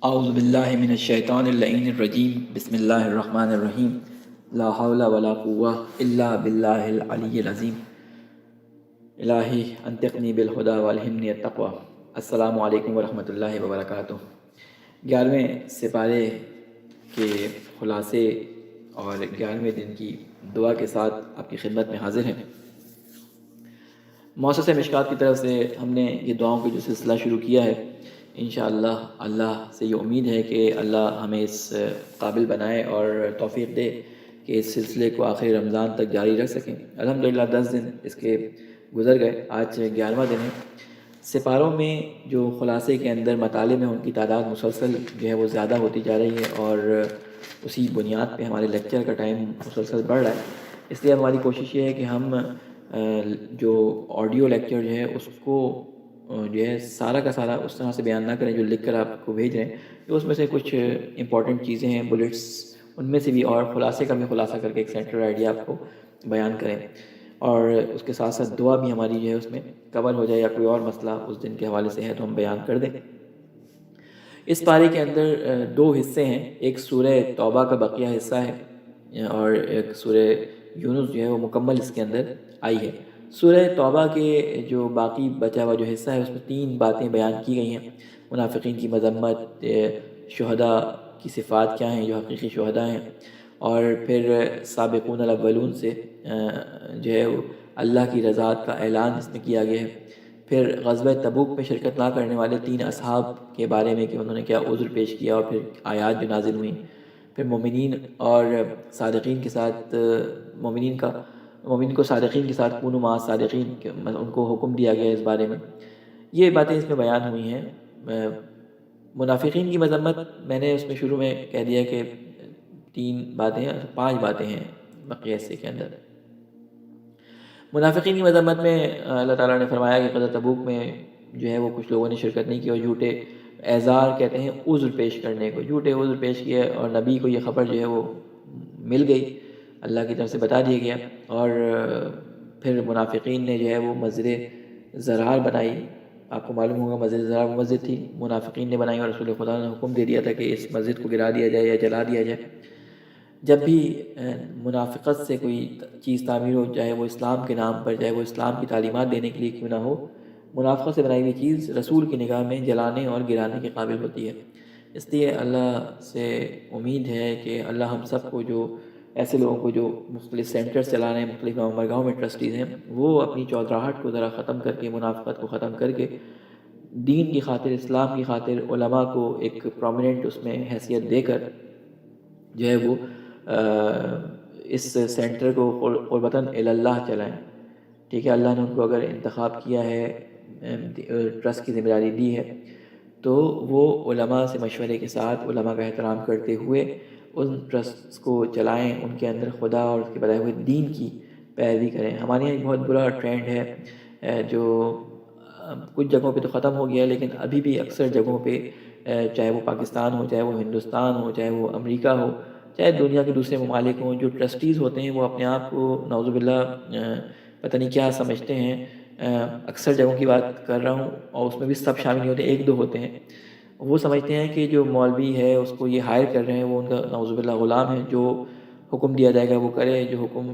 اعوذ باللہ من الشیطان اللعین الرجیم بسم اللہ الرحمن الرحیم لا حول ولا قوة الا باللہ العلی العظیم الہی انطقنی بالہدی والہمنی التقوی۔ السلام علیکم ورحمۃ اللہ وبرکاتہ۔ 11ویں سپارے کے خلاصے اور 11ویں دن کی دعا کے ساتھ آپ کی خدمت میں حاضر ہیں۔ مؤسسہ مشکات کی طرف سے ہم نے یہ دعاؤں کا جو سلسلہ شروع کیا ہے، انشاءاللہ اللہ سے یہ امید ہے کہ اللہ ہمیں اس قابل بنائے اور توفیق دے کہ اس سلسلے کو آخر رمضان تک جاری رکھ سکیں۔ الحمدللہ 10 دن اس کے گزر گئے، آج 11واں دن ہے۔ سپاروں میں جو خلاصے کے اندر مطالب ہیں ان کی تعداد مسلسل جو ہے وہ زیادہ ہوتی جا رہی ہے اور اسی بنیاد پہ ہمارے لیکچر کا ٹائم مسلسل بڑھ رہا ہے۔ اس لیے ہماری کوشش یہ ہے کہ ہم جو آڈیو لیکچر جو ہے اس کو جو ہے سارا کا سارا اس طرح سے بیان نہ کریں جو لکھ کر آپ کو بھیج رہے ہیں، تو اس میں سے کچھ امپورٹنٹ چیزیں ہیں، بلٹس، ان میں سے بھی اور خلاصے کا بھی خلاصہ کر کے ایک سینٹرل آئیڈیا آپ کو بیان کریں، اور اس کے ساتھ ساتھ دعا بھی ہماری جو ہے اس میں کور ہو جائے، یا کوئی اور مسئلہ اس دن کے حوالے سے ہے تو ہم بیان کر دیں۔ اس پارے کے اندر دو حصے ہیں، ایک سورہ توبہ کا بقیہ حصہ ہے اور ایک سورہ یونس جو ہے وہ مکمل اس کے اندر آئی ہے۔ سورہ توبہ کے جو باقی بچا ہوا جو حصہ ہے اس میں 3 باتیں بیان کی گئی ہیں، منافقین کی مذمت، شہداء کی صفات کیا ہیں جو حقیقی شہداء ہیں، اور پھر سابقون الاولون سے جو ہے وہ اللہ کی رضاعت کا اعلان اس میں کیا گیا ہے۔ پھر غزوہ تبوک میں شرکت نہ کرنے والے 3 اصحاب کے بارے میں کہ انہوں نے کیا عذر پیش کیا، اور پھر آیات جو نازل ہوئیں، پھر مومنین اور صادقین کے ساتھ مومن کو صادقین کے ساتھ کونوا مع صادقین، ان کو حکم دیا گیا اس بارے میں۔ یہ باتیں اس میں بیان ہوئی ہیں۔ منافقین کی مذمت میں نے اس میں شروع میں کہہ دیا کہ 3 باتیں 5 باتیں ہیں بقیہ حصے کے اندر۔ منافقین کی مذمت میں اللہ تعالیٰ نے فرمایا کہ غزوہ تبوک میں جو ہے وہ کچھ لوگوں نے شرکت نہیں کی اور جھوٹے اعذار کہتے ہیں عذر پیش کرنے کو، جھوٹے عذر پیش کیے، اور نبی کو یہ خبر جو ہے وہ مل گئی، اللہ کی طرف سے بتا دیا گیا، اور پھر منافقین نے جو ہے وہ مسجد ضرار بنائی۔ آپ کو معلوم ہوگا مسجد ضرار وہ مسجد تھی، منافقین نے بنائی، اور رسول خدا نے حکم دے دیا تھا کہ اس مسجد کو گرا دیا جائے یا جلا دیا جائے۔ جب بھی منافقت سے کوئی چیز تعمیر ہو، چاہے وہ اسلام کے نام پر، چاہے وہ اسلام کی تعلیمات دینے کے لیے کیوں نہ ہو، منافقت سے بنائی ہوئی چیز رسول کی نگاہ میں جلانے اور گرانے کے قابل ہوتی ہے۔ اس لیے اللہ سے امید ہے کہ اللہ ہم سب کو، جو ایسے لوگوں کو جو مختلف سینٹرز چلا رہے ہیں، مختلف گاؤں میں ٹرسٹیز ہیں، وہ اپنی چودراہٹ کو ذرا ختم کر کے، منافقت کو ختم کر کے، دین کی خاطر، اسلام کی خاطر علماء کو ایک پرومیننٹ اس میں حیثیت دے کر جو ہے وہ اس سینٹر کو قربتاً اللہ چلائیں۔ ٹھیک ہے، اللہ نے ان کو اگر انتخاب کیا ہے، ٹرسٹ کی ذمہ داری دی ہے، تو وہ علماء سے مشورے کے ساتھ، علماء کا احترام کرتے ہوئے ان ٹرسٹس کو چلائیں، ان کے اندر خدا اور اس کے بتائے ہوئے دین کی پیروی کریں۔ ہمارے یہاں ایک بہت برا ٹرینڈ ہے جو کچھ جگہوں پہ تو ختم ہو گیا ہے، لیکن ابھی بھی اکثر جگہوں پہ، چاہے وہ پاکستان ہو، چاہے وہ ہندوستان ہو، چاہے وہ امریکہ ہو، چاہے دنیا کے دوسرے ممالک ہوں، جو ٹرسٹیز ہوتے ہیں وہ اپنے آپ کو نعوذ باللہ پتہ نہیں کیا سمجھتے ہیں۔ اکثر جگہوں کی بات کر رہا ہوں، اور اس میں بھی سب شامل نہیں ہوتے، 1-2 ہوتے ہیں۔ وہ سمجھتے ہیں کہ جو مولوی ہے اس کو یہ ہائر کر رہے ہیں، وہ ان کا نعوذ باللہ غلام ہے، جو حکم دیا جائے گا وہ کرے، جو حکم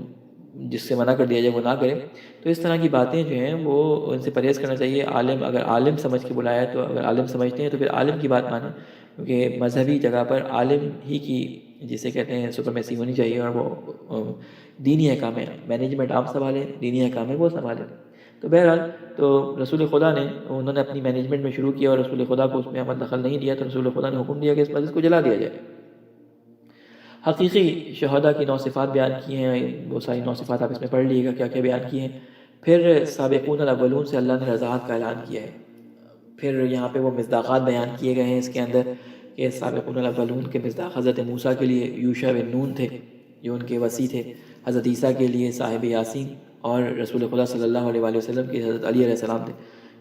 جس سے منع کر دیا جائے وہ نہ کرے۔ تو اس طرح کی باتیں جو ہیں وہ ان سے پرہیز کرنا چاہیے۔ عالم اگر عالم سمجھ کے بلایا ہے تو اگر عالم سمجھتے ہیں تو پھر عالم کی بات مانیں، کیونکہ مذہبی جگہ پر عالم ہی کی جسے کہتے ہیں سپرمیسی ہونی چاہیے، اور وہ دینی احکام ہے، مینجمنٹ آپ سنبھالیں، دینی احکام ہے وہ سنبھالیں۔ تو بہرحال تو رسول خدا نے، انہوں نے اپنی مینجمنٹ میں شروع کیا اور رسول خدا کو اس میں عمل دخل نہیں دیا، تو رسول خدا نے حکم دیا کہ اس مسجد کو جلا دیا جائے۔ حقیقی شہداء کی 9 صفات بیان کی ہیں، وہ ساری 9 صفات آپ اس میں پڑھ لیے گا کیا کیا بیان کی ہیں۔ پھر سابقون الاولون سے اللہ نے رضاعت کا اعلان کیا ہے۔ پھر یہاں پہ وہ مصداقات بیان کیے گئے ہیں اس کے اندر کہ سابقون الاولون کے مصداق حضرت موسیٰ کے لیے یوشع بن نون تھے جو ان کے وصی تھے، حضرت عیسیٰ کے لیے صاحب یاسین، اور رسول خدا صلی اللہ علیہ وآلہ وسلم کے حضرت علی علیہ السلام تھے۔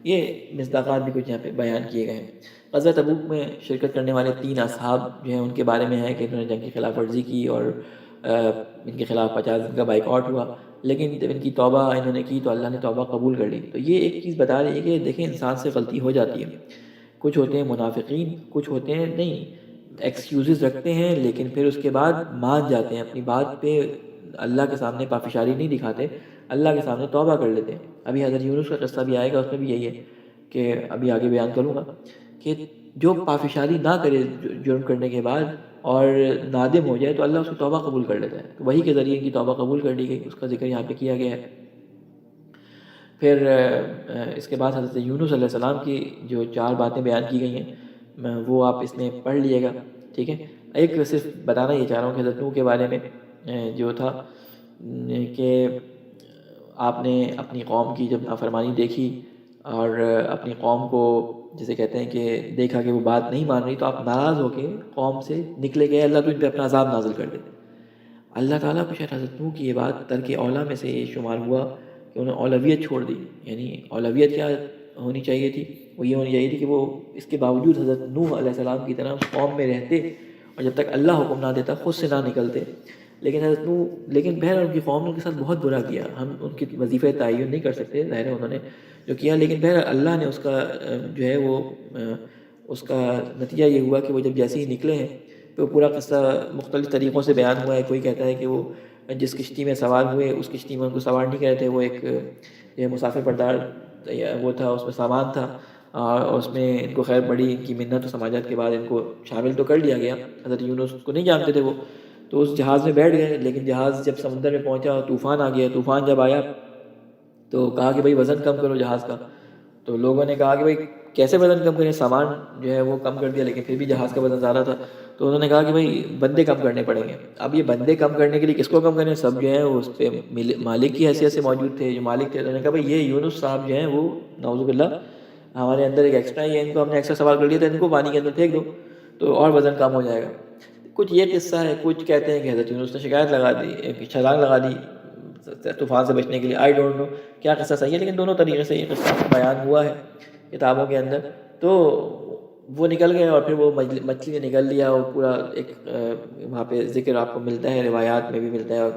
یہ مصداقات بھی کچھ یہاں پہ بیان کیے گئے ہیں۔ غزوہ تبوک میں شرکت کرنے والے 3 اصحاب جو ہیں ان کے بارے میں ہے کہ انہوں نے جنگ کی خلاف ورزی کی اور ان کے خلاف 50 دن کا بائیکاٹ ہوا، لیکن جب ان کی توبہ انہوں نے کی تو اللہ نے توبہ قبول کر لی۔ تو یہ ایک چیز بتا رہی ہے کہ دیکھیں انسان سے غلطی ہو جاتی ہے، کچھ ہوتے ہیں منافقین، کچھ ہوتے ہیں نہیں ایکسکیوزز رکھتے ہیں لیکن پھر اس کے بعد مان جاتے ہیں اپنی بات پہ، اللہ کے سامنے پافشاری نہیں دکھاتے، اللہ کے سامنے توبہ کر لیتے ہیں۔ ابھی حضرت یونس کا قصہ بھی آئے گا، اس میں بھی یہی ہے کہ ابھی آگے بیان کروں گا کہ جو پافشاری نہ کرے جرم کرنے کے بعد اور نادم ہو جائے تو اللہ اس کی توبہ قبول کر لیتا ہے، تو وہی کے ذریعے ان کی توبہ قبول کر لی گئی، اس کا ذکر یہاں پہ کیا گیا ہے۔ پھر اس کے بعد حضرت یونس علیہ السلام کی جو 4 باتیں بیان کی گئی ہیں وہ آپ اس میں پڑھ لیے گا، ٹھیک ہے۔ ایک صرف بتانا یہ چاہ رہا ہوں کہ حضرت نوح کے بارے میں جو تھا کہ آپ نے اپنی قوم کی جب نافرمانی دیکھی اور اپنی قوم کو جسے کہتے ہیں کہ دیکھا کہ وہ بات نہیں مان رہی، تو آپ ناراض ہو کے قوم سے نکلے گئے، اللہ تو ان پہ اپنا عذاب نازل کر دیتے۔ اللہ تعالیٰ کو شاید حضرت نوح کی یہ بات ترک اولا میں سے یہ شمار ہوا کہ انہوں نے اولویت چھوڑ دی، یعنی اولویت کیا ہونی چاہیے تھی، وہ یہ ہونی چاہیے تھی کہ وہ اس کے باوجود حضرت نوح علیہ السلام کی طرح اس قوم میں رہتے اور جب تک اللہ حکم نہ دیتا خود سے نہ نکلتے، لیکن حضرت نوح بہرحال ان کی قوم نے ان کے ساتھ بہت برا کیا، ہم ان کی وظیفہ تعین نہیں کر سکتے، ظاہر ہے انہوں نے جو کیا، لیکن بہرحال اللہ نے اس کا جو ہے وہ اس کا نتیجہ یہ ہوا کہ وہ جب جیسے ہی نکلے ہیں تو پورا قصہ مختلف طریقوں سے بیان ہوا ہے۔ کوئی کہتا ہے کہ وہ جس کشتی میں سوار ہوئے اس کشتی میں ان کو سوار نہیں کر رہے تھے، وہ ایک یہ مسافر بردار وہ تھا، اس میں سامان تھا اور اس میں ان کو خیر بڑی ان کی منت و سماجت کے بعد ان کو شامل تو کر لیا گیا، حضرت یونس کو نہیں جانتے تھے وہ، تو اس جہاز میں بیٹھ گئے، لیکن جہاز جب سمندر میں پہنچا طوفان آ گیا، طوفان جب آیا تو کہا کہ بھائی وزن کم کرو جہاز کا، تو لوگوں نے کہا کہ بھائی کیسے وزن کم کریں، سامان جو ہے وہ کم کر دیا لیکن پھر بھی جہاز کا وزن زیادہ تھا، تو انہوں نے کہا کہ بھائی بندے کم کرنے پڑیں گے۔ اب یہ بندے کم کرنے کے لیے کس کو کم کریں، سب جو ہے اس پہ مالک کی حیثیت سے موجود تھے، جو مالک تھے، تو انہوں نے کہا بھائی یہ یونس صاحب جو ہیں وہ نعوذ باللہ ہمارے اندر ایک ایکسٹرا ہے، ان کو ہم نے ایکسٹرا سوال کر لیا تھا، ان کو پانی کے اندر پھینک دو تو اور وزن کم ہو جائے گا۔ کچھ یہ قصہ ہے، کچھ کہتے ہیں کہ حضرت یونس نے شکایت لگا دی، چھلانگ لگا دی طوفان سے بچنے کے لیے، آئی ڈونٹ نو کیا قصہ صحیح ہے، لیکن دونوں طریقے سے یہ قصہ بیان ہوا ہے کتابوں کے اندر۔ تو وہ نکل گئے اور پھر وہ مچھلی نے نکل لیا، اور پورا ایک وہاں پہ ذکر آپ کو ملتا ہے، روایات میں بھی ملتا ہے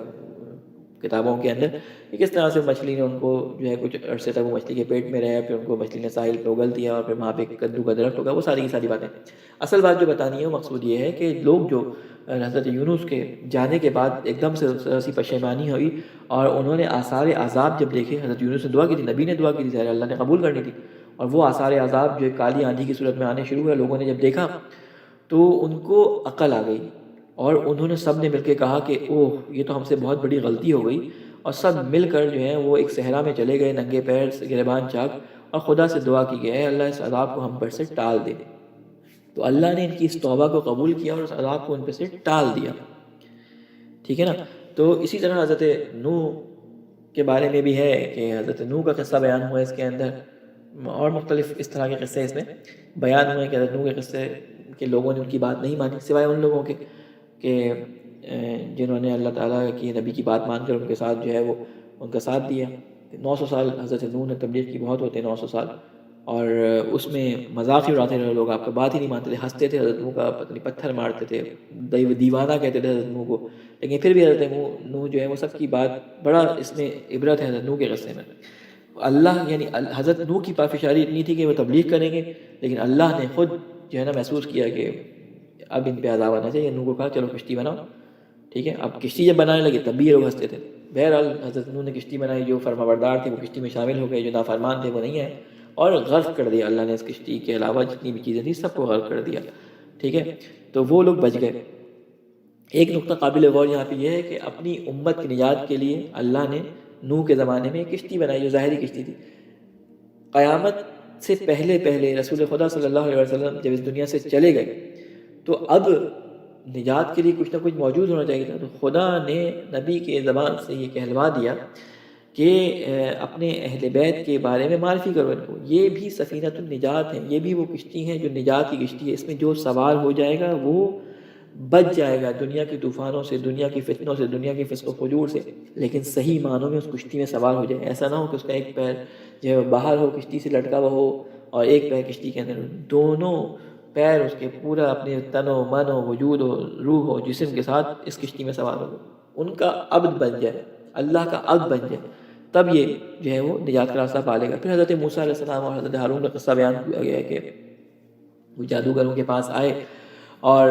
کتابوں کے اندر کہ کس طرح سے مچھلی نے ان کو جو ہے کچھ عرصے تک وہ مچھلی کے پیٹ میں رہا، پھر ان کو مچھلی نے ساحل پہ اگل دیا اور پھر وہاں پہ کدو کا درخت ہوگا، وہ ساری کی ساری باتیں۔ اصل بات جو بتانی ہے وہ مقصود یہ ہے کہ لوگ جو حضرت یونس کے جانے کے بعد ایک دم سے ایسی پشیمانی ہوئی اور انہوں نے آثار عذاب جب دیکھے، حضرت یونس نے دعا کی تھی، نبی نے دعا کی تھی، ظاہر اللہ نے قبول کرنی تھی، اور وہ آثار عذاب جو کالی آندھی کی صورت میں آنے شروع ہوئے، لوگوں نے جب دیکھا تو ان کو عقل آ گئی اور انہوں نے سب نے مل کے کہا کہ اوہ یہ تو ہم سے بہت بڑی غلطی ہو گئی، اور سب مل کر جو ہے وہ ایک صحرا میں چلے گئے ننگے پیر گریبان چاک، اور خدا سے دعا کی کہ اے اللہ اس عذاب کو ہم پر سے ٹال دے۔ تو اللہ نے ان کی اس توبہ کو قبول کیا اور اس عذاب کو ان پہ سے ٹال دیا، ٹھیک ہے نا۔ تو اسی طرح حضرت نوح کے بارے میں بھی ہے کہ حضرت نوح کا قصہ بیان ہوا ہے اس کے اندر، اور مختلف اس طرح کے قصے اس میں بیان ہوئے کہ حضرت نوح کے قصے کہ لوگوں نے ان کی بات نہیں مانی، سوائے ان لوگوں کے کہ جنہوں نے اللہ تعالیٰ کی نبی کی بات مان کر ان کے ساتھ جو ہے وہ ان کا ساتھ دیا۔ 900 سال حضرت نوح نے تبلیغ کی، بہت ہوتے ہیں 900 سال، اور اس میں مذاق ہی اڑاتے رہے لوگ، آپ کا بات ہی نہیں مانتے تھے، ہنستے تھے حضرت نوح کا، پتہ نہیں پتھر مارتے تھے، دیوانہ کہتے تھے حضرت نوح کو، لیکن پھر بھی حضرت نوح جو ہے وہ سب کی بات، بڑا اس میں عبرت ہے حضرت نوح کے قصے میں۔ اللہ یعنی حضرت نوح کی پافشاری اتنی تھی کہ وہ تبلیغ کریں گے، لیکن اللہ نے خود جو ہے نا محسوس کیا کہ اب ان پہ عذاب آنا چاہیے، نوح کو کہا چلو کشتی بناؤ، ٹھیک ہے۔ اب کشتی جب بنانے لگے تب بھی یہ لوگ ہنستے تھے، بہرحال حضرت نوح نے کشتی بنائی، جو فرما بردار تھے وہ کشتی میں شامل ہو گئے، جو نافرمان تھے وہ نہیں آئے، اور غرق کر دیا اللہ نے اس کشتی کے علاوہ جتنی بھی چیزیں تھیں سب کو غرق کر دیا، ٹھیک ہے۔ تو وہ لوگ بچ گئے۔ ایک نقطہ قابل غور یہاں پہ یہ ہے کہ اپنی امت کی نجات کے لیے اللہ نے نوح کے زمانے میں ایک کشتی بنائی جو ظاہری کشتی تھی۔ قیامت سے پہلے رسول خدا صلی اللہ علیہ وسلم جب اس دنیا سے چلے گئے تو اب نجات کے لیے کچھ نہ کچھ موجود ہونا چاہیے تھا، تو خدا نے نبی کے زبان سے یہ کہلوا دیا کہ اپنے اہل بیت کے بارے میں معرفی کرو ان کو، یہ بھی سفینۃ النجات ہیں، یہ بھی وہ کشتی ہیں جو نجات کی کشتی ہے، اس میں جو سوار ہو جائے گا وہ بچ جائے گا دنیا کے طوفانوں سے، دنیا کی فتنوں سے، دنیا کی فسق و فجور سے، لیکن صحیح معنوں میں اس کشتی میں سوار ہو جائے، ایسا نہ ہو کہ اس کا ایک پیر جو ہے باہر ہو کشتی سے لٹکا ہوا ہو اور ایک پیر کشتی کے اندر ہو، دونوں پیر اس کے پورا اپنے تن و من و وجود و روح و جسم کے ساتھ اس کشتی میں سوار ہو، ان کا عبد بن جائے، اللہ کا عبد بن جائے، تب یہ جو ہے وہ نجات کا راستہ پالے گا۔ پھر حضرت موسیٰ علیہ السلام اور حضرت ہارون کا قصہ بیان کیا گیا ہے کہ وہ جادوگروں کے پاس آئے اور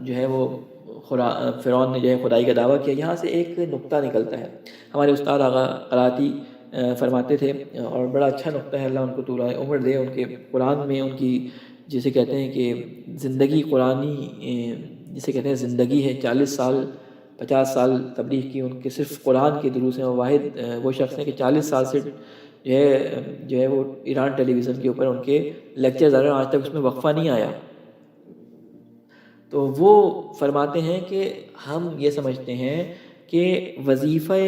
جو ہے وہ فرعون نے جو ہے خدائی کا دعویٰ کیا۔ یہاں سے ایک نقطہ نکلتا ہے، ہمارے استاد آغا قراتی فرماتے تھے، اور بڑا اچھا نقطہ ہے، اللہ ان کو طول عمر دے، ان کے قرآن میں ان کی جسے کہتے ہیں کہ زندگی قرآنی جسے کہتے ہیں زندگی ہے، 40 سال 50 سال تبلیغ کی ان کے صرف قرآن کے دروس ہیں، وہ واحد وہ شخص ہیں کہ 40 سال سے جو ہے وہ ایران ٹیلی ویژن کے اوپر ان کے لیکچرز آ رہے ہیں، آج تک اس میں وقفہ نہیں آیا۔ تو وہ فرماتے ہیں کہ ہم یہ سمجھتے ہیں کہ وظیفہ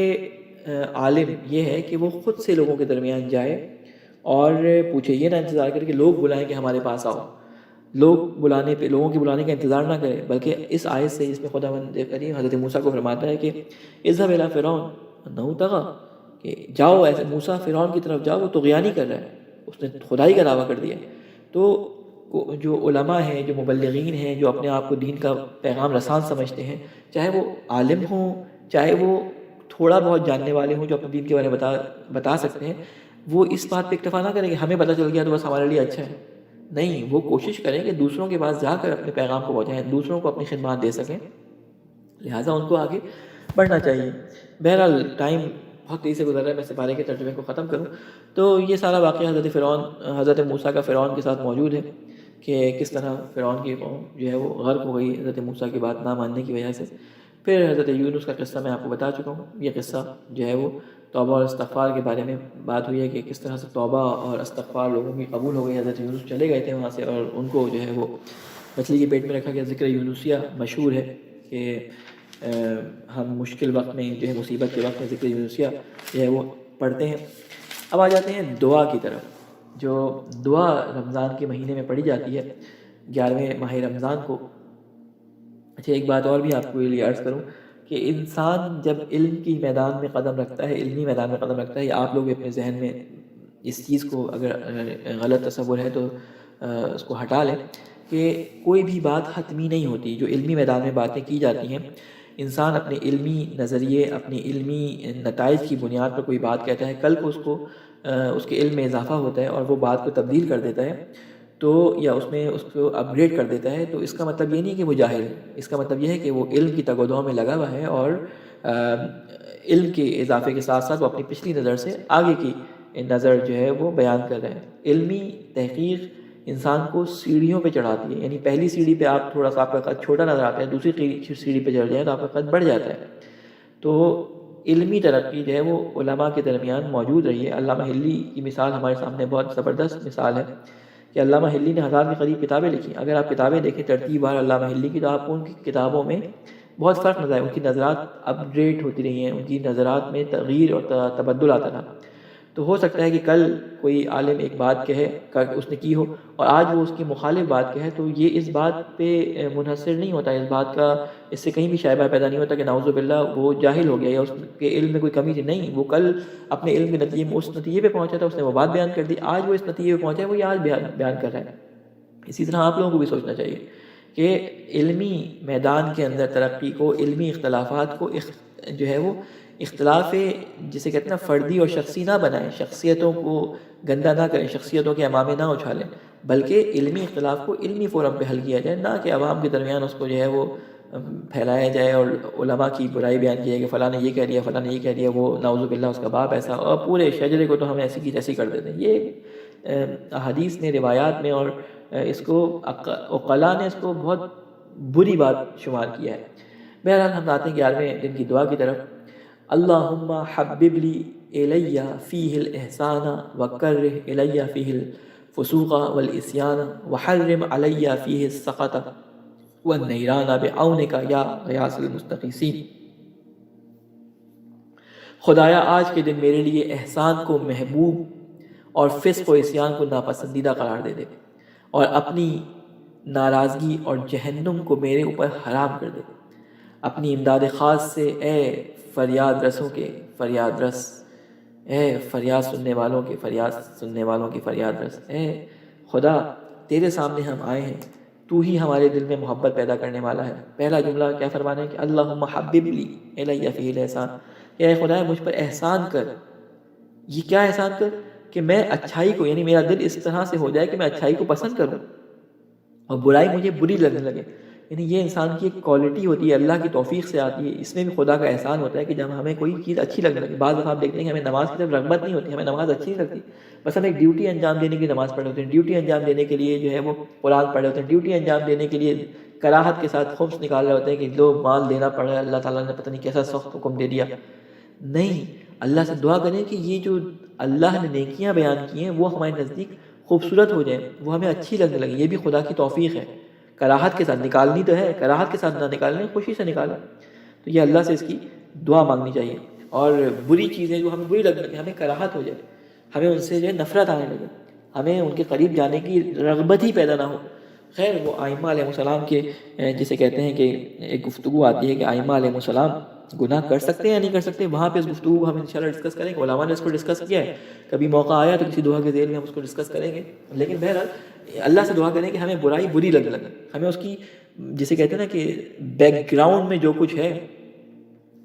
عالم یہ ہے کہ وہ خود سے لوگوں کے درمیان جائے اور پوچھے، یہ نہ انتظار کرے کہ لوگ بلائیں کہ ہمارے پاس آؤ، لوگوں کے بلانے کا انتظار نہ کرے، بلکہ اس آیت سے جس میں خداوند کریم حضرت موسیٰ کو فرماتا ہے کہ اذهب الی فرعون انہ طغی، کہ جاؤ ایسے موسیٰ فرعون کی طرف جاؤ، وہ طغیانی کر رہا ہے، اس نے خدائی کا دعویٰ کر دیا۔ تو جو علماء ہیں، جو مبلغین ہیں، جو اپنے آپ کو دین کا پیغام رسان سمجھتے ہیں، چاہے وہ عالم ہوں، چاہے وہ تھوڑا بہت جاننے والے ہوں جو اپنے دین کے بارے میں بتا سکتے ہیں، وہ اس بات پہ اکتفا نہ کریں کہ ہمیں پتہ چل گیا تو بس ہمارے لیے اچھا ہے۔ نہیں، وہ کوشش کریں کہ دوسروں کے پاس جا کر اپنے پیغام کو پہنچائیں، دوسروں کو اپنی خدمات دے سکیں، لہٰذا ان کو آگے بڑھنا چاہیے۔ بہرحال ٹائم بہت تیزی سے گزر رہا ہے، میں اس پارے کے ترجمے کو ختم کروں تو یہ سارا واقعہ حضرت موسیٰ کا فرعون کے ساتھ موجود ہے کہ کس طرح فرعون کی قوم جو ہے وہ غرق ہو گئی حضرت موسیٰ کی بات نہ ماننے کی وجہ سے۔ پھر حضرت یونس کا قصہ میں آپ کو بتا چکا ہوں، یہ قصہ جو ہے وہ توبہ اور استغفار کے بارے میں بات ہوئی ہے کہ کس طرح سے توبہ اور استغفار لوگوں کی قبول ہو گئی۔ حضرت یونس چلے گئے تھے وہاں سے اور ان کو جو ہے وہ مچھلی کے پیٹ میں رکھا گیا۔ ذکر یونسیہ مشہور ہے کہ ہم مشکل وقت میں جو ہے مصیبت کے وقت میں ذکر یونسیہ جو ہے وہ پڑھتے ہیں۔ اب آ جاتے ہیں دعا کی طرف، جو دعا رمضان کے مہینے میں پڑھی جاتی ہے 11ویں ماہ رمضان کو۔ اچھا، ایک بات اور بھی آپ کو یہ لیے عرض کروں کہ انسان جب علم کی میدان میں قدم رکھتا ہے، علمی میدان میں قدم رکھتا ہے، یا آپ لوگ اپنے ذہن میں اس چیز کو اگر غلط تصور ہے تو اس کو ہٹا لیں کہ کوئی بھی بات حتمی نہیں ہوتی۔ جو علمی میدان میں باتیں کی جاتی ہیں، انسان اپنے علمی نظریے، اپنی علمی نتائج کی بنیاد پر کوئی بات کہتا ہے، کل کو اس کے علم میں اضافہ ہوتا ہے اور وہ بات کو تبدیل کر دیتا ہے تو یا اس کو اپ گریڈ کر دیتا ہے، تو اس کا مطلب یہ نہیں کہ وہ جاہل ہے، اس کا مطلب یہ ہے کہ وہ علم کی تگ و دو میں لگا ہوا ہے اور علم کے اضافے کے ساتھ ساتھ وہ اپنی پچھلی نظر سے آگے کی نظر جو ہے وہ بیان کر رہے ہیں۔ علمی تحقیق انسان کو سیڑھیوں پہ چڑھاتی ہے، یعنی پہلی سیڑھی پہ آپ تھوڑا سا آپ کا قد چھوٹا نظر آتا ہے، دوسری سیڑھی پہ چڑھ جائیں تو آپ کا قد بڑھ جاتا ہے۔ تو علمی ترقی جو ہے وہ علماء کے درمیان موجود رہی ہے۔ علامہ حلی کی مثال ہمارے سامنے بہت زبردست مثال ہے کہ علامہ حلی نے 1000 کے قریب کتابیں لکھی۔ اگر آپ کتابیں دیکھیں ترتیب وار علامہ حلی کی تو آپ کو ان کی کتابوں میں بہت فرق نظر آئے، ان کی نظرات اپ گریڈ ہوتی رہی ہیں، ان کی نظرات میں تغییر اور تبدل آتا رہا۔ تو ہو سکتا ہے کہ کل کوئی عالم ایک بات کہے اس نے کی ہو اور آج وہ اس کی مخالف بات کہے، تو یہ اس بات پہ منحصر نہیں ہوتا، اس بات کا اس سے کہیں بھی شائبہ پیدا نہیں ہوتا کہ نعوذ باللہ وہ جاہل ہو گیا یا اس کے علم میں کوئی کمی تھی۔ نہیں، وہ کل اپنے علم کے نتیجے میں اس نتیجے پہ پہنچا تھا، اس نے وہ بات بیان کر دی، آج وہ اس نتیجے پہ پہنچا ہے، وہ یہ آج بیان کر رہا ہے۔ اسی طرح آپ لوگوں کو بھی سوچنا چاہیے کہ علمی میدان کے اندر ترقی کو، علمی اختلافات کو جو ہے وہ اختلاف جسے کہتے ہیں نا فردی اور شخصی نہ بنائیں، شخصیتوں کو گندہ نہ کریں، شخصیتوں کے امامے نہ اچھالیں، بلکہ علمی اختلاف کو علمی فورم پہ حل کیا جائے، نہ کہ عوام کے درمیان اس کو جو ہے وہ پھیلایا جائے اور علماء کی برائی بیان کی جائے کہ فلاں نے یہ کہہ دیا، فلاں نے یہ کہہ دیا، وہ نعوذ باللہ اس کا باپ ایسا، اور پورے شجرے کو تو ہم ایسی کی تیسی کر دیتے ہیں۔ یہ احادیث نے، روایات میں، اور اس کو عقلاء نے اس کو بہت بری بات شمار کیا ہے۔ بہرحال ہم آتے ہیں 11ویں دن کی دعا کی طرف۔ اللہم حبب لی الی فیہ الاحسان وکرہ الی فیہ الفسوق والعصیان وحرم علی فیہ السخط والنیران بعونک یا غیاث المستغیثین۔ خدایا آج کے دن میرے لیے احسان کو محبوب اور فسق و عصیان کو ناپسندیدہ قرار دے دے، اور اپنی ناراضگی اور جہنم کو میرے اوپر حرام کر دے۔ اپنی امداد خاص سے اے فریاد رسوں کے فریاد رس، اے فریاد سننے والوں کے فریاد سننے والوں کی فریاد رس، اے خدا تیرے سامنے ہم آئے ہیں، تو ہی ہمارے دل میں محبت پیدا کرنے والا ہے۔ پہلا جملہ کیا فرمانا ہے کہ اللہم حبب لی الی فیہ الاحسان، اے خدا مجھ پر احسان کر۔ یہ کیا احسان کر؟ کہ میں اچھائی کو، یعنی میرا دل اس طرح سے ہو جائے کہ میں اچھائی کو پسند کروں، اور برائی مجھے بری لگنے لگے. یعنی یہ انسان کی ایک کوالٹی ہوتی ہے، اللہ کی توفیق سے آتی ہے. اس میں بھی خدا کا احسان ہوتا ہے کہ جب ہمیں کوئی چیز اچھی لگنے لگے. بعض دفعہ آپ دیکھتے ہیں کہ ہمیں نماز کی طرف رغبت نہیں ہوتی، ہمیں نماز اچھی نہیں لگتی، بس ہم ایک ڈیوٹی انجام دینے کے لیے نماز پڑھ رہے ہوتے ہیں، ڈیوٹی انجام دینے کے لیے جو ہے وہ قرآن پڑھ رہے ہوتے ہیں، ڈیوٹی انجام دینے کے لیے کراہت کے ساتھ خبث نکال رہے ہوتے ہیں کہ لو مال دینا پڑ رہا ہے، اللہ تعالیٰ نے پتہ نہیں کیسا سخت حکم دے دیا. نہیں، اللہ سے دعا کریں کہ یہ جو اللہ نے نیکیاں بیان کی ہیں وہ ہمارے نزدیک خوبصورت ہو جائیں، وہ ہمیں اچھی لگنے لگیں. یہ بھی خدا کی توفیق ہے. کراہت کے ساتھ نکالنی تو ہے، کراہت کے ساتھ نہ نکالیں، خوشی سے نکالیں. تو یہ اللہ سے اس کی دعا مانگنی چاہیے. اور بری چیزیں جو ہمیں بری لگنے لگیں، ہمیں کراہت ہو جائے، ہمیں ان سے جو ہے نفرت آنے لگے، ہمیں ان کے قریب جانے کی رغبت ہی پیدا نہ ہو. خیر وہ آئمہ علیہ السلام کے جسے کہتے ہیں کہ ایک گفتگو آتی ہے کہ آئمہ علیہ السلام گناہ کر سکتے ہیں یا نہیں کر سکتے، وہاں پہ اس گفتگو کو ہم انشاءاللہ ڈسکس کریں گے. علماء نے اس کو ڈسکس کیا ہے، کبھی موقع آیا تو کسی دعا کے ذیل میں ہم اس کو ڈسکس کریں گے. لیکن بہرحال اللہ سے دعا کریں کہ ہمیں برائی بری لگنے لگے، ہمیں اس کی جسے کہتے ہیں نا کہ بیک گراؤنڈ میں جو کچھ ہے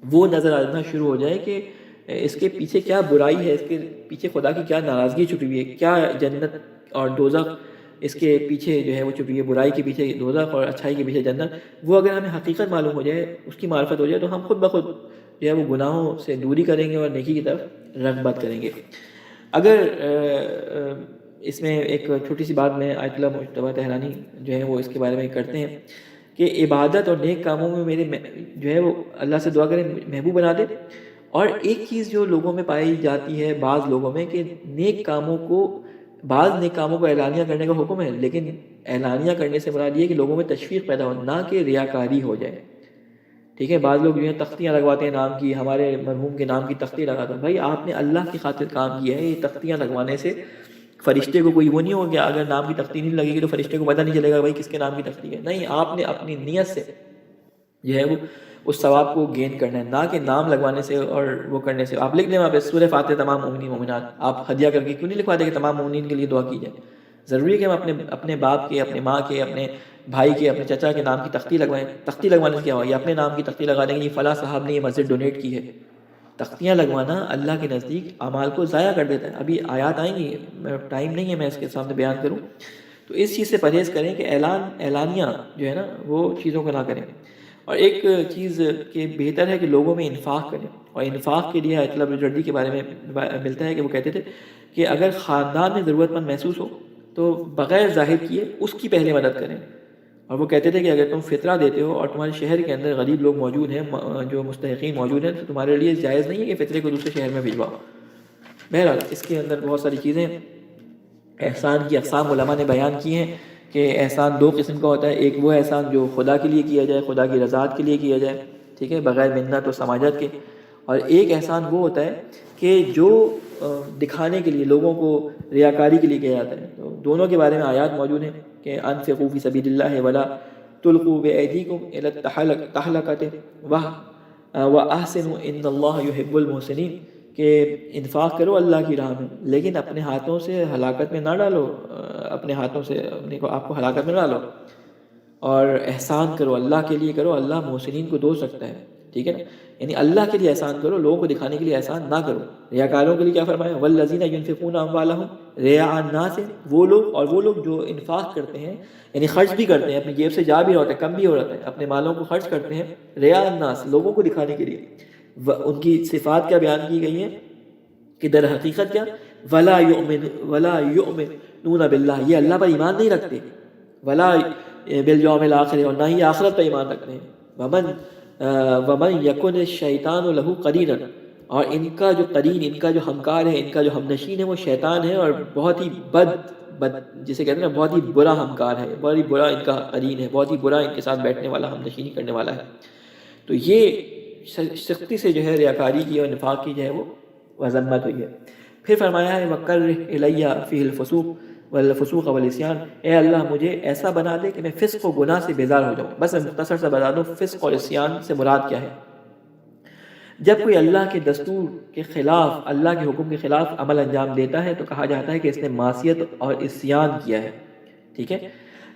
وہ نظر آنا شروع ہو جائے کہ اس کے پیچھے کیا برائی ہے، اس کے پیچھے خدا کی کیا ناراضگی چھپی ہوئی ہے، کیا جنت اور دوزخ اس کے پیچھے جو ہے وہ چھپی ہے، برائی کے پیچھے دوزخ اور اچھائی کے پیچھے جنت. وہ اگر ہمیں حقیقت معلوم ہو جائے، اس کی معرفت ہو جائے، تو ہم خود بخود جو ہے وہ گناہوں سے دوری کریں گے اور نیکی کی طرف رغبت کریں گے. اگر اس میں ایک چھوٹی سی بات میں آیت اللہ مجتبیٰ تہرانی جو ہے وہ اس کے بارے میں کرتے ہیں کہ عبادت اور نیک کاموں میں میرے جو ہے وہ اللہ سے دعا کریں محبوب بنا دے. اور ایک چیز جو لوگوں میں پائی جاتی ہے بعض لوگوں میں کہ بعض نیک کاموں کو اعلانیہ کرنے کا حکم ہے، لیکن اعلانیہ کرنے سے مراد یہ کہ لوگوں میں تشویق پیدا ہو، نہ کہ ریاکاری ہو جائے. ٹھیک ہے، بعض لوگ جو ہیں تختیاں لگواتے ہیں نام کی، ہمارے مرحوم کے نام کی تختی لگاتے ہیں. بھائی آپ نے اللہ کی خاطر کام کیا ہے. یہ تختیاں لگوانے سے فرشتے کو کوئی وہ نہیں ہو گیا، اگر نام کی تختی نہیں لگے گی تو فرشتے کو پتہ نہیں چلے گا بھائی کس کے نام کی تختی ہے. نہیں، آپ نے اپنی نیت سے جو ہے وہ اس ثواب کو گین کرنا ہے، نہ کہ نام لگوانے سے اور وہ کرنے سے. آپ لکھ دیں وہاں پہ سورہ فاتحہ تمام مومنین مومنات. آپ ہدیہ کر کے کیوں نہیں لکھوا دیں کہ تمام مومنین کے لیے دعا کی جائے؟ ضروری ہے کہ ہم اپنے باپ کے، اپنے ماں کے، اپنے بھائی کے، اپنے چچا کے نام کی تختی لگوائیں. تختی لگوانے سے کیا ہوا؟ یہ اپنے نام کی تختی لگا دیں گے یہ فلاں صاحب نے یہ مسجد ڈونیٹ کی ہے. تختیاں لگوانا اللہ کے نزدیک اعمال کو ضائع کر دیتا ہے. ابھی آیات آئیں گی، ٹائم نہیں ہے میں اس کے سامنے بیان کروں. تو اس چیز سے پرہیز کریں کہ اعلانیہ جو ہے نا وہ چیزوں کو نہ کریں. اور ایک چیز کہ بہتر ہے کہ لوگوں میں انفاق کریں. اور انفاق کے لیے آیت اللہ الجردی کے بارے میں ملتا ہے کہ وہ کہتے تھے کہ اگر خاندان میں ضرورت مند محسوس ہو تو بغیر ظاہر کیے اس کی پہلے مدد کریں. اور وہ کہتے تھے کہ اگر تم فطرہ دیتے ہو اور تمہارے شہر کے اندر غریب لوگ موجود ہیں جو مستحقین موجود ہیں تو تمہارے لیے جائز نہیں ہے کہ فطرے کو دوسرے شہر میں بھجواؤ. بہرحال اس کے اندر بہت ساری چیزیں احسان کی اقسام علماء نے بیان کی ہیں کہ احسان دو قسم کا ہوتا ہے. ایک وہ احسان جو خدا کے لیے کیا جائے، خدا کی رضاعت کے لیے کیا جائے، ٹھیک ہے، بغیر منت و سماجت کے. اور ایک احسان وہ ہوتا ہے کہ جو دکھانے کے لیے، لوگوں کو ریاکاری کے لیے کیا جاتا ہے. تو دونوں کے بارے میں آیات موجود ہیں کہ انفقوا فی سبیل اللہ ولا تلقوا بایدیکم الی التہلکۃ واحسنوا ان اللہ یحب المحسنین، کہ انفاق کرو اللہ کی راہ میں لیکن اپنے ہاتھوں سے ہلاکت میں نہ ڈالو، اپنے ہاتھوں سے اپنے کو آپ کو ہلاکت میں نہ ڈالو. اور احسان کرو، اللہ کے لیے کرو، اللہ محسنین کو دوست رکھتا ہے. ٹھیک ہے نا، یعنی اللہ کے لیے احسان کرو، لوگوں کو دکھانے کے لیے احسان نہ کرو. ریاکاروں کے لیے کیا فرمایا؟ والذین ينفقون اموالهم رئاء الناس، وہ لوگ جو انفاق کرتے ہیں یعنی خرچ بھی کرتے ہیں، اپنی جیب سے جا بھی ہوتا ہے، کم بھی ہو رہتا ہے، اپنے مالوں کو خرچ کرتے ہیں رئاء الناس، لوگوں کو دکھانے کے لیے. ان کی صفات کیا بیان کی گئی ہیں کہ در حقیقت کیا؟ ولا یؤمنون باللہ، یہ اللہ پر ایمان نہیں رکھتے، ولا بالیوم الاخر، اور نہ ہی آخرت پر ایمان رکھتے ہیں. ومن یکن الشیطان لہ قرینا، اور ان کا جو قرین، ان کا جو ہمکار ہے، ان کا جو ہمنشین ہے وہ شیطان ہے، اور بہت ہی بد جسے کہتے ہیں نا بہت ہی برا ہمکار ہے، بہت ہی برا ان کا قرین ہے، بہت ہی برا ان کے ساتھ بیٹھنے والا، ہمنشینی کرنے والا ہے. تو یہ سختی سے جو ہے ریاکاری کی اور نفاق کی جو ہے وہ مذمت ہوئی ہے. پھر فرمایا ہے وَقَرِّ إِلَيَّ فِيهِ الْفُسُوقَ وَالْفُسُوقَ وَالْعِصْيَانَ، اے اللہ مجھے ایسا بنا دے کہ میں فسق و گناہ سے بیزار ہو جاؤں. بس میں مختصر سے بتا دوں فسق اور عصیان سے مراد کیا ہے. جب کوئی اللہ کے دستور کے خلاف، اللہ کے حکم کے خلاف عمل انجام دیتا ہے تو کہا جاتا ہے کہ اس نے معصیت اور عصیان کیا ہے. ٹھیک ہے،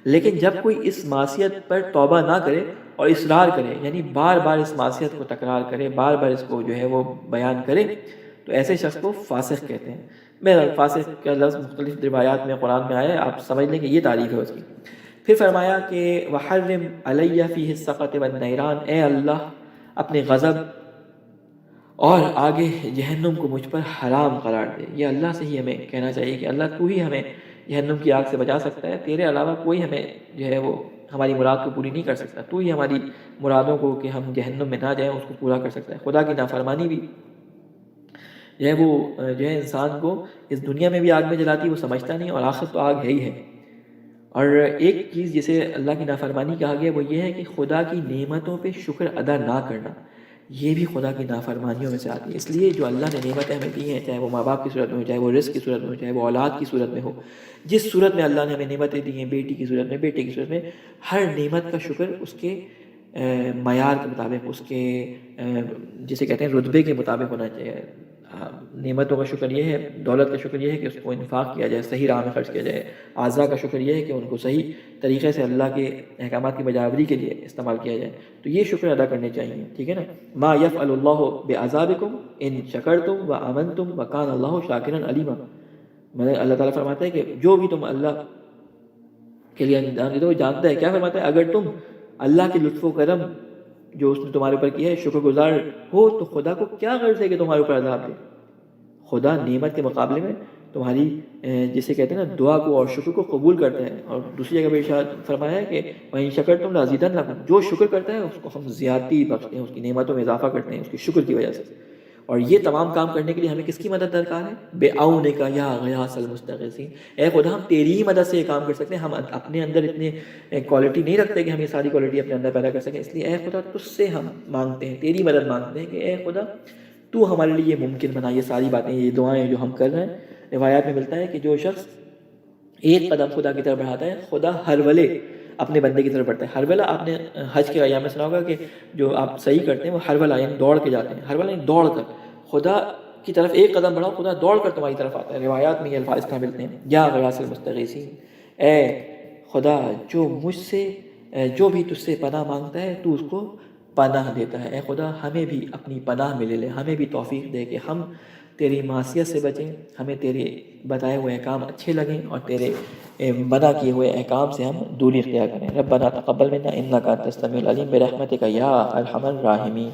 لیکن جب کوئی اس معصیت پر توبہ نہ کرے اور اصرار کرے، یعنی بار بار اس معصیت کو تکرار کرے، بار بار اس کو جو ہے وہ بیان کرے، تو ایسے شخص کو فاسق کہتے ہیں. میں فاسق کا لفظ مختلف روایات میں قرآن میں آیا ہے، آپ سمجھ لیں کہ یہ تعریف ہے اس کی. پھر فرمایا کہ وحرم علیہ فیہ السخط والنیران، اے اللہ اپنے غضب اور آگے جہنم کو مجھ پر حرام قرار دے۔ یہ اللہ سے ہی ہمیں کہنا چاہیے کہ اللہ تو ہی ہمیں جہنم کی آگ سے بچا سکتا ہے، تیرے علاوہ کوئی ہمیں جو ہے وہ ہماری مراد کو پوری نہیں کر سکتا، تو ہی ہماری مرادوں کو کہ ہم جہنم میں نہ جائیں اس کو پورا کر سکتا ہے۔ خدا کی نافرمانی بھی جو ہے وہ جو ہے انسان کو اس دنیا میں بھی آگ میں جلاتی ہے، وہ سمجھتا نہیں، اور آخر تو آگ ہے ہی ہے۔ اور ایک چیز جسے اللہ کی نافرمانی کہا گیا وہ یہ ہے کہ خدا کی نعمتوں پہ شکر ادا نہ کرنا، یہ بھی خدا کی نافرمانیوں میں سے آتی ہے۔ اس لیے جو اللہ نے نعمتیں ہمیں دی ہیں، چاہے وہ ماں باپ کی صورت میں ہو، چاہے وہ رزق کی صورت میں ہو، چاہے وہ اولاد کی صورت میں ہو، جس صورت میں اللہ نے ہمیں نعمتیں دی ہیں، بیٹی کی صورت میں، بیٹے کی صورت میں، ہر نعمت کا شکر اس کے معیار کے مطابق، اس کے جسے کہتے ہیں رتبے کے مطابق ہونا چاہیے۔ نعمتوں کا شکر یہ ہے، دولت کا شکر یہ ہے کہ اس کو انفاق کیا جائے، صحیح راہ میں خرچ کیا جائے۔ اعضاء کا شکر یہ ہے کہ ان کو صحیح طریقے سے اللہ کے احکامات کی بجاوری کے لیے استعمال کیا جائے، تو یہ شکر ادا کرنے چاہیے، ٹھیک ہے نا۔ ما یفعل اللہ بعذابکم ان شکرتم وآمنتم وکان اللہ شاکرا علیما، اللہ تعالیٰ فرماتا ہے کہ جو بھی تم اللہ کے لیے انجام دیتے ہو جانتا ہے، کیا فرماتا ہے، اگر تم اللہ کے لطف و کرم جو اس نے تمہارے اوپر کیا ہے شکر گزار ہو تو خدا کو کیا غرض ہے کہ تمہارے اوپر عذاب دے۔ خدا نعمت کے مقابلے میں تمہاری جسے کہتے ہیں نا دعا کو اور شکر کو قبول کرتا ہے، اور دوسری جگہ پہ ارشاد فرمایا ہے کہ وَإِن شَكَرْتُمْ لَأَزِيدَنَّكُمْ، جو شکر کرتا ہے اس کو ہم زیادتی بخشتے ہیں، اس کی نعمتوں میں اضافہ کرتے ہیں اس کی شکر کی وجہ سے۔ اور یہ تمام کام کرنے کے لیے ہمیں کس کی مدد درکار ہے؟ بِعَوْنِكَ يَا غِيَاثَ الْمُسْتَغِيثِينَ، اے خدا ہم تیری ہی مدد سے یہ کام کر سکتے ہیں، ہم اپنے اندر اتنے کوالٹی نہیں رکھتے کہ ہم یہ ساری کوالٹی اپنے اندر پیدا کر سکیں، اس لیے اے خدا تجھ سے ہم مانگتے ہیں، تیری مدد مانگتے ہیں کہ اے خدا تو ہمارے لیے یہ ممکن بنا، یہ ساری باتیں، یہ دعائیں جو ہم کر رہے ہیں۔ روایات میں ملتا ہے کہ جو شخص ایک قدم خدا کی طرف بڑھاتا ہے، خدا ہر ولے اپنے بندے کی طرف بڑھتا ہے۔ ہر ولا آپ نے حج کے ایام میں سنا ہوگا کہ جو آپ صحیح کرتے ہیں وہ ہر ولا یعنی دوڑ کے جاتے ہیں، ہر ولا یعنی دوڑ کر خدا کی طرف ایک قدم بڑھاؤ، خدا دوڑ کر تمہاری طرف آتا ہے۔ روایات میں یہ الفاظ اس طرح ملتے ہیں، یا غیاث المستغیثین، اے خدا جو مجھ سے جو بھی تجھ سے پناہ مانگتا ہے تو اس کو پناہ دیتا ہے، اے خدا ہمیں بھی اپنی پناہ میں لے لے، ہمیں بھی توفیق دے کہ ہم تیری معصیت سے بچیں، ہمیں تیرے بتائے ہوئے احکام اچھے لگیں اور تیرے منع کیے ہوئے احکام سے ہم دوری اختیار کریں۔ ربنا تقبل منا انک انت السمیع العلیم برحمتک یا ارحم الراحمین۔